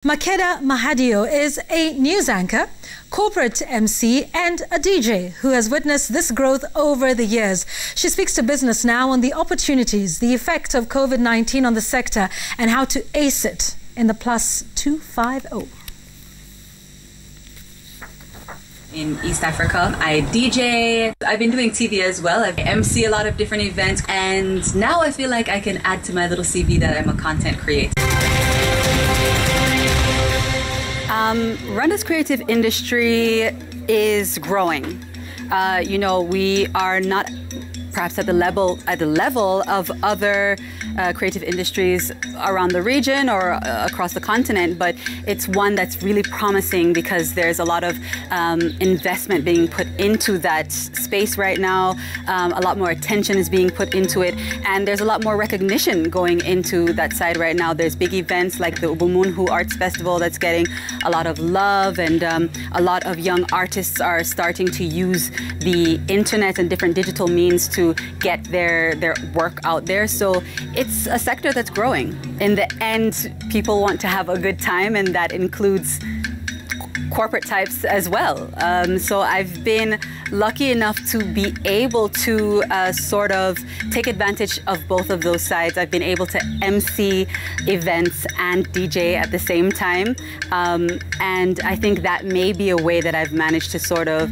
Makeda Mahadio is a news anchor, corporate MC and a DJ who has witnessed this growth over the years. She speaks to business now on the opportunities, the effect of COVID-19 on the sector and how to ace it in the plus 250. In East Africa, I DJ. I've been doing TV as well. I MC a lot of different events, and now I feel like I can add to my little CV that I'm a content creator. Rwanda's creative industry is growing. We are not perhaps at the level of other creative industries around the region or across the continent, but it's one that's really promising because there's a lot of investment being put into that space right now. A lot more attention is being put into it, and there's a lot more recognition going into that side right now. There's big events like the Ubumuntu Arts Festival that's getting a lot of love, and a lot of young artists are starting to use the internet and different digital means to get their work out there. So it's a sector that's growing. In the end, people want to have a good time, and that includes corporate types as well. So I've been lucky enough to be able to sort of take advantage of both of those sides. I've been able to MC events and DJ at the same time. And I think that may be a way that I've managed to sort of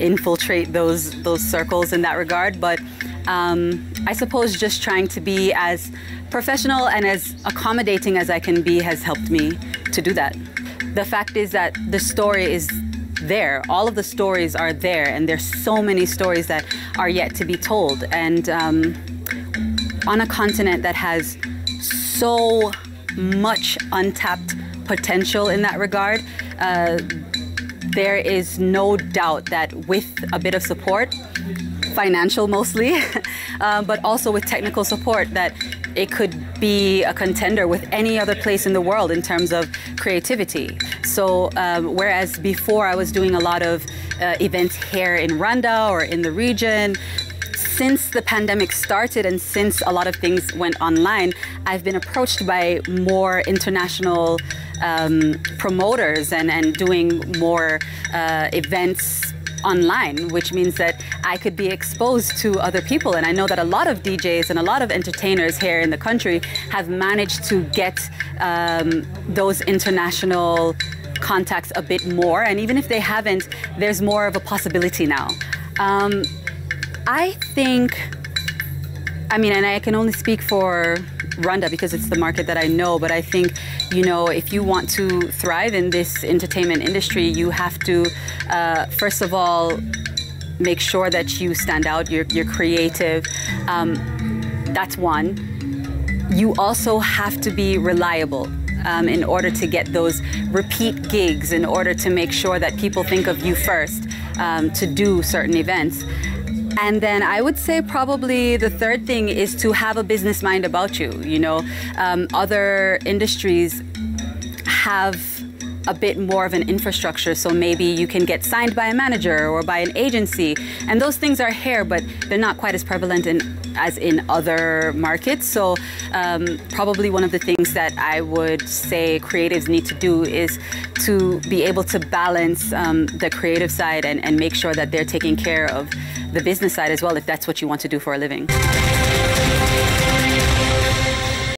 infiltrate those circles in that regard. But I suppose just trying to be as professional and as accommodating as I can be has helped me to do that. The fact is that the story is there. All of the stories are there, and there's so many stories that are yet to be told. And on a continent that has so much untapped potential in that regard, there is no doubt that with a bit of support, financial mostly, but also with technical support, that it could be a contender with any other place in the world in terms of creativity. So whereas before I was doing a lot of events here in Rwanda or in the region, since the pandemic started and since a lot of things went online, I've been approached by more international promoters and doing more events online, which means that I could be exposed to other people. And I know that a lot of DJs and a lot of entertainers here in the country have managed to get those international contacts a bit more. And even if they haven't, there's more of a possibility now. I think, and I can only speak for Rwanda because it's the market that I know, but I think, if you want to thrive in this entertainment industry, you have to, first of all, make sure that you stand out, you're creative. That's one. You also have to be reliable in order to get those repeat gigs, in order to make sure that people think of you first to do certain events. And then I would say probably the third thing is to have a business mind about you. Other industries have a bit more of an infrastructure, so maybe you can get signed by a manager or by an agency, and those things are here, but they're not quite as prevalent as in other markets. So probably one of the things that I would say creatives need to do is to be able to balance the creative side and make sure that they're taking care of the business side as well, if that's what you want to do for a living.